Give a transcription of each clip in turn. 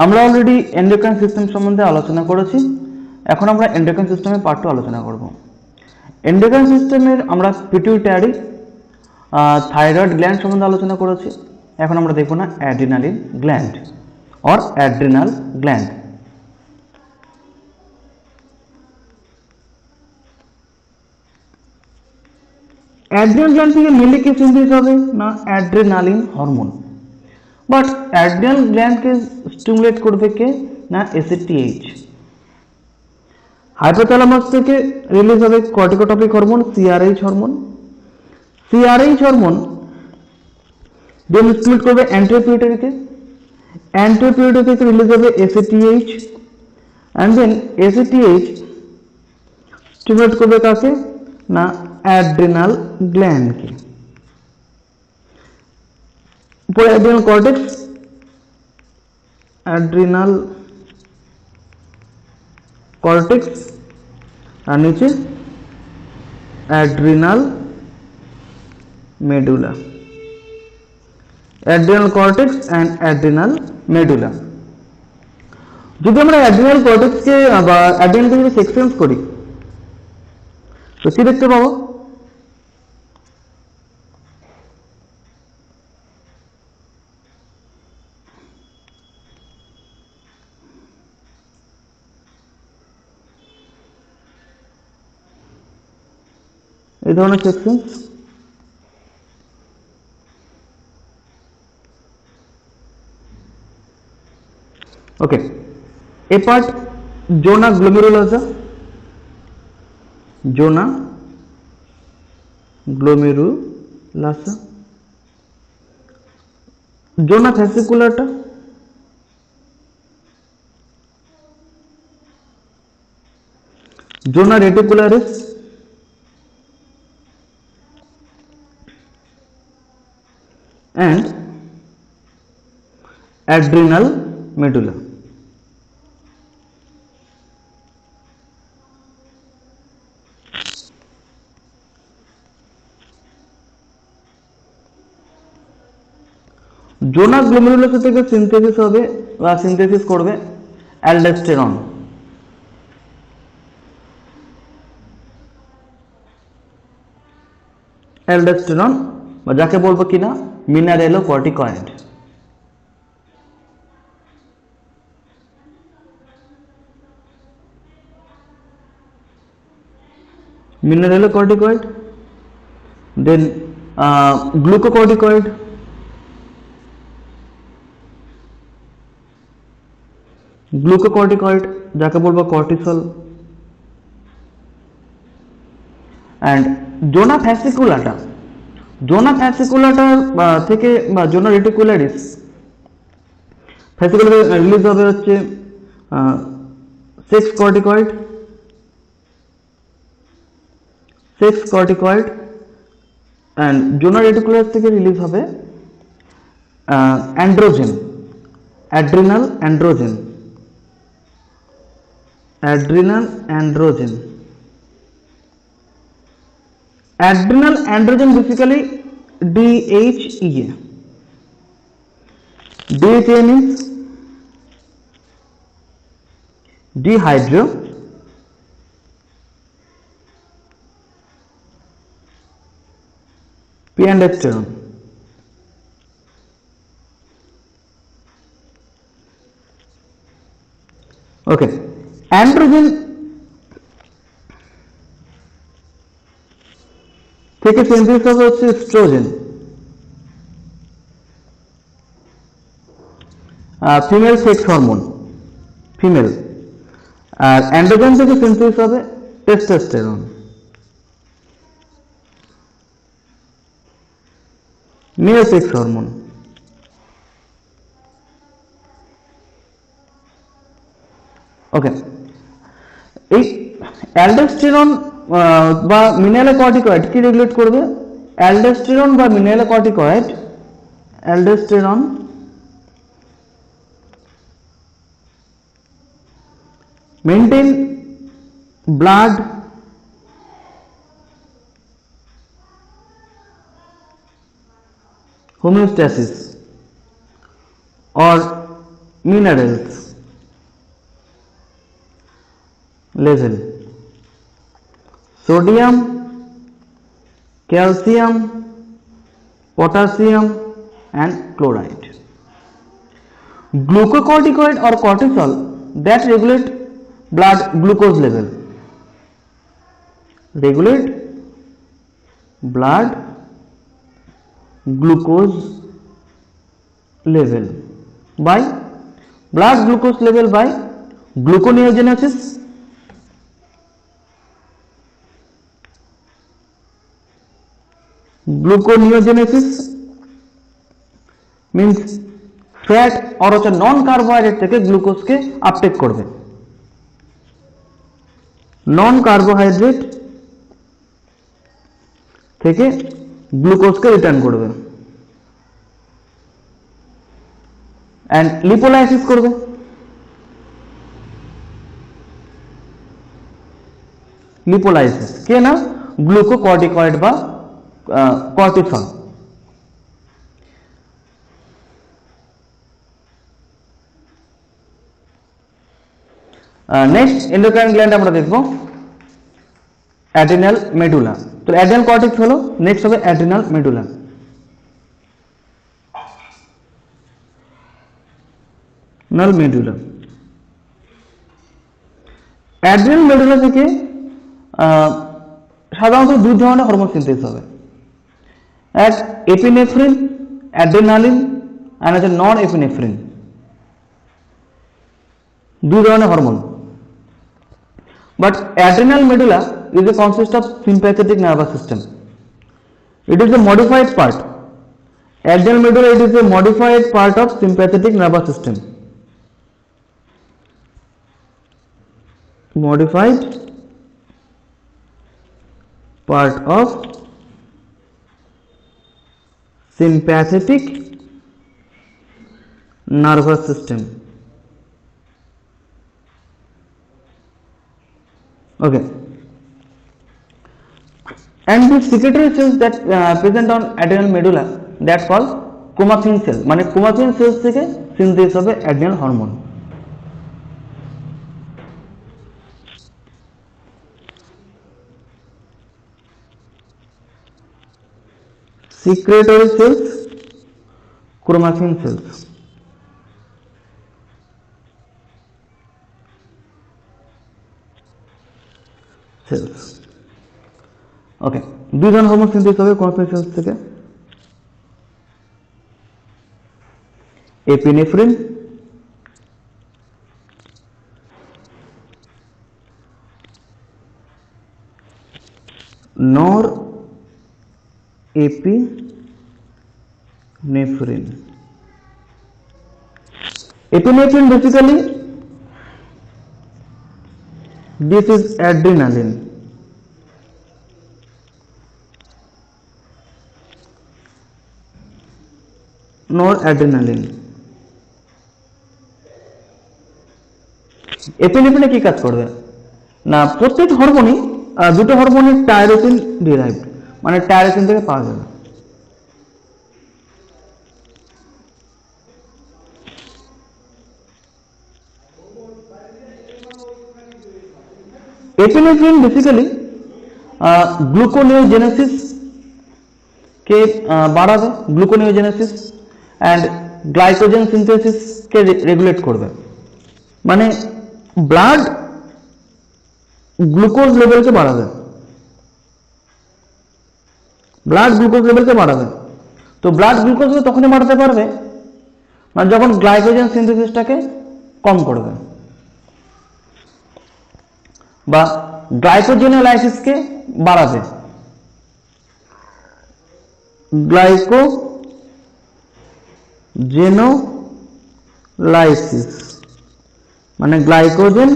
আমরা already endocrine system সম্বন্ধে আলোচনা করেছি। এখন আমরা এন্ডোক্রাইন সিস্টেমের পার্ট 2 আলোচনা করব। এন্ডোক্রাইন সিস্টেমের আমরা পিটুইটারি, থাইরয়েড গ্ল্যান্ড সম্বন্ধে আলোচনা করেছি। এখন আমরা দেখব না adrenaline gland or adrenal gland. Adrenal gland থেকে মেনলি কি সিনথেসিস হবে না অ্যাড্রিনালিন হরমোন। বাট অ্যাড্রিনাল গ্ল্যান্ডকে স্টিমুলেট করবে কে না এসিটিএইচ। হাইপোথ্যালামাস থেকে রিলিজ হবে corticotropic hormone CRH hormone. CRH hormone then stimulate করবে অ্যান্টেরিয়র পিউটারিকে। অ্যান্টেরিয়র পিউটারি থেকে রিলিজ হবে ACTH and then ACTH stimulate করবে কাকে না অ্যাড্রিনাল গ্ল্যান্ডকে। উপরে অ্যাড্রিনাল কর্টেক্স, অ্যাড্রিনাল কর্টেক্স আর নিচে adrenal medulla. Adrenal cortex and adrenal medulla. যদি আমরা অ্যাড্রিনাল কর্টেক্সকে বা অ্যাড্রিনালকে যদি সেকশনস করি তো কি দেখতে পাবো? এই ধরনের sections. Okay, a part zona glomerulosa, zona glomerulosa, zona fasciculata, zona reticularis, and adrenal medulla. Zona glomerulosa থেকে সিনথেসিস হবে বা সিনথেসিস করবে অ্যালডোস্টেরন। অ্যালডোস্টেরন বা যাকে বলবো কিনা মিনারেলোকর্টিকয়েড। মিনারেলোকর্টিকয়েড, দেন গ্লুকোকর্টিকয়েড, গ্লুকোকর্টিকয়েড যাকে বলবো কর্টিসল, অ্যান্ড জোনা ফ্যাসিকুলাটা, জোনা ফ্যাসিকুলাটা থেকে বা জোনা রেটিকুলারিস ফ্যাসিকুলার রিলিজ হবে হচ্ছে sex corticoid, sex corticoid, and zona reticularis থেকে রিলিজ হবে androgen, adrenal androgen, adrenal androgen. Adrenal androgen basically DHEA. DHEA means dehydro P-androsterone. Okay, androgen থেকে synthesis হবে হচ্ছে oestrogen, female sex hormone, female. আর androgen থেকে synthesis হবে testosterone, male sex hormone. Okay, এই aldosterone বা মিনারেলোকর্টিকয়েড কি রেগুলেট করবে? অ্যালডোস্টেরন বা mineralocorticoid, aldosterone maintain blood homeostasis or minerals level, sodium, calcium, potassium and chloride. Glucocorticoid or cortisol that regulate blood glucose level, regulate blood glucose level by blood glucose level by gluconeogenesis, gluconeogenesis means fat और হচ্ছে নন carbohydrate থেকে গ্লুকোজকে uptake করবে, নন carbohydrate থেকে গ্লুকোজকে return করবে and lipolysis করবে। Lipolysis কে না, glucocorticoid বা cortisol. Next endocrine gland আমরা দেখব অ্যাড্রিনাল মেডুলা। তো অ্যাড্রিনাল কর্টেক্স হলো, নেক্সট হবে adrenal medulla. Medulla adrenal medulla থেকে সাধারণত দুই ধরনের হরমোন সিনথেসিস হবে, এক এপিনেফ্রিন অ্যাড্রিনালিন আর আছে নন এপিনেফ্রিন, দুই ধরনের hormone. But adrenal medulla is a consist of sympathetic nervous system. It is a modified part. Adrenal medulla, it is a modified part of sympathetic nervous system. Modified part of sympathetic nervous system. Okay, and the secretory cells that present on adrenal medulla that's called chromatin cell, মানে chromatin cells থেকে synthesis হবে adrenal hormone. Secretory cells, chromatin cells. ওকে, দুই ধরনের hormone synthesis হবে কোন sales থেকে, epinephrine নর epinephrine. Epinephrine basically this is adrenaline, noradrenaline. এপিনেফ্রিনে কি কাজ করবে না, প্রত্যেক হরমোনই দুটো হরমোনের টাইরোসিন ডিরাইভড, মানে টাইরোসিন থেকে পাওয়া যাবে। एपिनेफ्रिन बेसिकली ग्लूकोनियोजेनेसिस के बढ़ाবে, ग्लूकोनियोजेनेसिस एंड ग्लाइकोजेन सिंथेसिस के रेगुलेट करবে, মানে ब्लड ग्लूकोज लेवल के बढ़ाবে, ब्लड ग्लूकोज लेवल के बढ़ाবে। तो ब्लड ग्लूकोज তখনই বাড়াতে পারবে মানে যখন গ্লাইকোজেন সিনথেসিসটাকে কম করবে বা গ্লাইকোজেনোলাইসিসকে বাড়াবে। গ্লাইকোজেনোলাইসিস মানে glycogen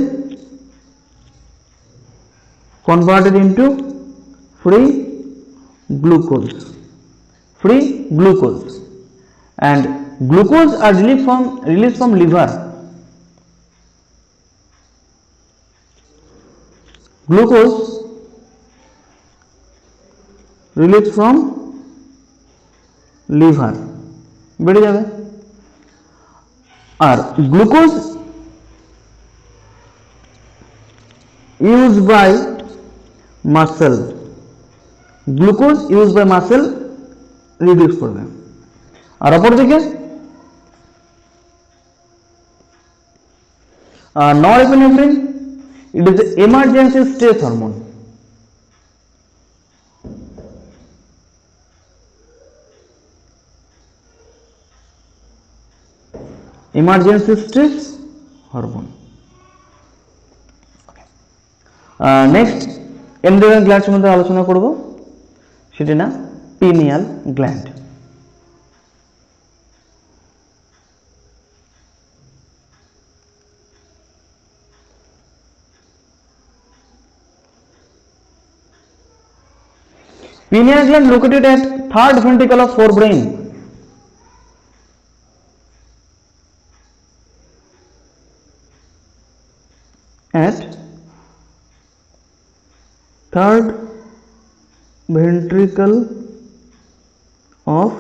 converted into free glucose, and glucose are released from liver. Glucose released from liver বেড়ে যাবে। আর glucose use by muscle, glucose use by muscle reduce করবে। আর অপরদিকে norepinephrine, it is emergency stress hormone. Emergency stress hormone. Next endocrine gland সম্বন্ধে আলোচনা করব, সেটি না pineal gland. Pineal gland located at third ventricle of forebrain. At third ventricle of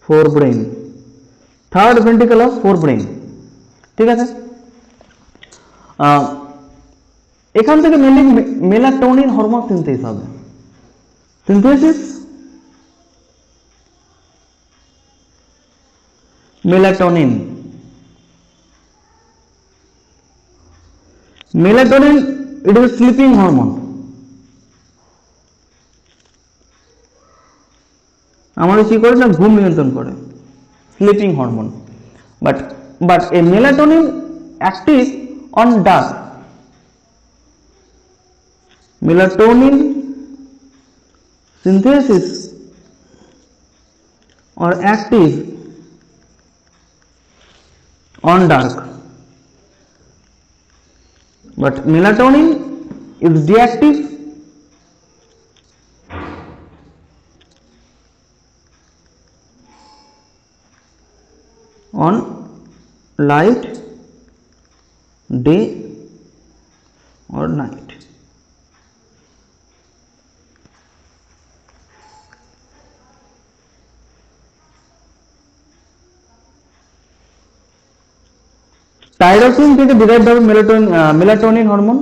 forebrain. Third ventricle of forebrain. ঠিক আছে, এখান থেকে mainly melatonin hormone synthesis হবে। Synthesis melatonin, melatonin it is sleeping hormone. আমাদের কি করে না, ঘুম নিয়ন্ত্রণ করে, sleeping hormone. But A melatonin active on dark, melatonin synthesis or active on dark, but melatonin is deactive on light day or night. Tyrosine থেকে derive হবে melatonin hormone.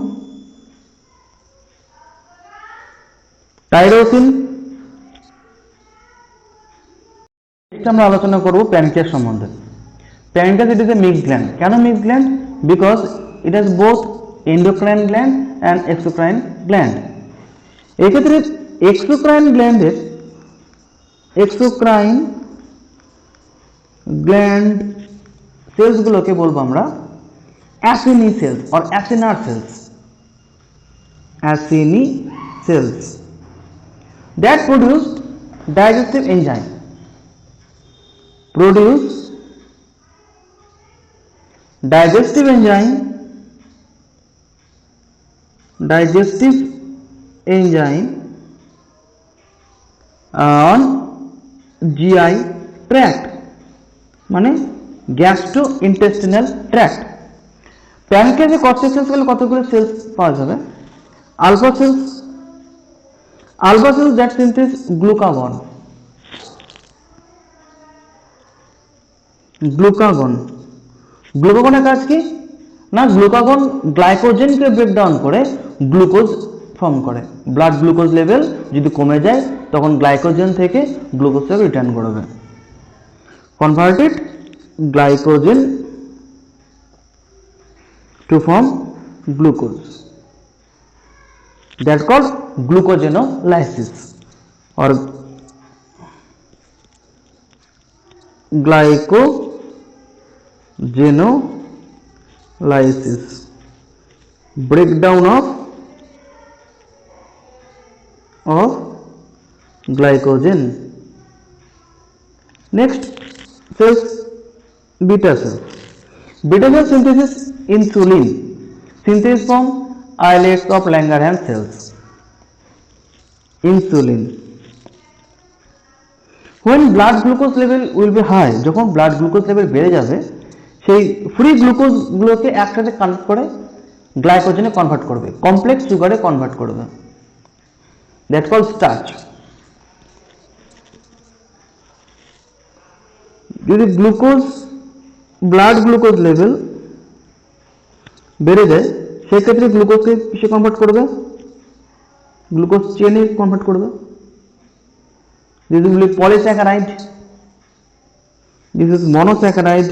Tyrosine. আমরা আলোচনা করব প্যানক্রিয়াস সম্বন্ধে। Pancreas it is a mixed gland. কেন mixed gland? Because it has both endocrine gland and exocrine gland. এক্ষেত্রে exocrine gland সেলসগুলোকে বলবো আমরা Acini cells or acinar cells. Acini cells that produce digestive enzyme. On GI tract, মানে gastrointestinal tract. প্যানক্রিয়াসে কস্টিক cells গেলে কতগুলো সেলস পাওয়া যাবে? Alpha cells that synthesise glucagon. গ্লুকাগনের কাজ কি না, গ্লুকাগন গ্লাইকোজেনকে ব্রেকডাউন করে গ্লুকোজ ফর্ম করে। ব্লাড গ্লুকোজ লেভেল যদি কমে যায় তখন গ্লাইকোজেন থেকে গ্লুকোজটাকে রিটার্ন করবে। Converted glycogen to form glucose, that's called glucogenolysis or glycogenolysis, breakdown of glycogen. Next cells, beta cell. Beta cell synthesis insulin, synthesis from islets of Langerhans cells. Insulin. When blood glucose level will be high, যখন blood glucose level বেড়ে যাবে, সেই free glucose গুলোকে একসাথে convert করে গ্লাইকোজেনে convert করবে, complex সুগারে convert করবে। That call starch. যদি গ্লুকোজ ব্লাড গ্লুকোজ লেভেল বেড়ে যায়, সেক্ষেত্রে গ্লুকোজকে কিসে কনভার্ট করবে? গ্লুকোজ চেনে কনভার্ট করবে। This is polysaccharide, this is monosaccharide,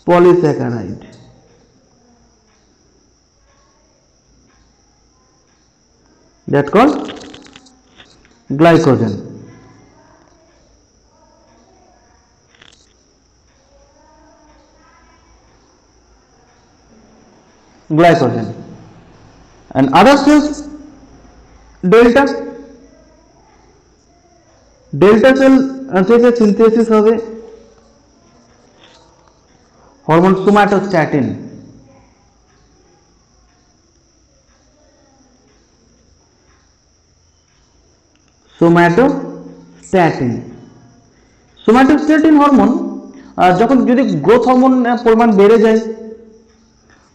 polysaccharide. That called glycogen. Glycogen. And other cells, delta. Delta cell থেকে synthesis হবে হরমোন সোমাটোস্ট্যাটিন। সোমাটোস্ট্যাটিন হরমোন যখন যদি গ্রোথ হরমোন পরিমাণ বেড়ে যায়,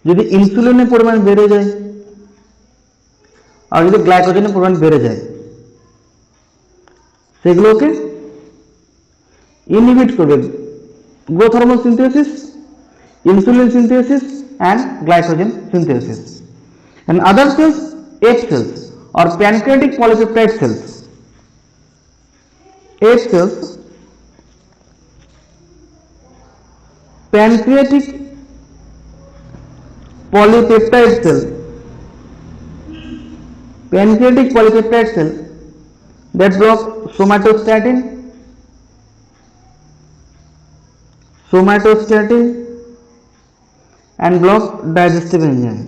যদি ইনসুলিনের পরিমাণ বেড়ে যায়, আর যদি গ্লাইকোজেনের পরিমাণ বেড়ে যায়, সেগুলোকে ইনহিবিট করবে growth hormone synthesis, insulin synthesis and glycogen synthesis. And other cells, F cells or pancreatic polypeptide cells. F cells, pancreatic polypeptide cell, pancreatic polypeptide cell that block somatostatin, and block digestive enzyme.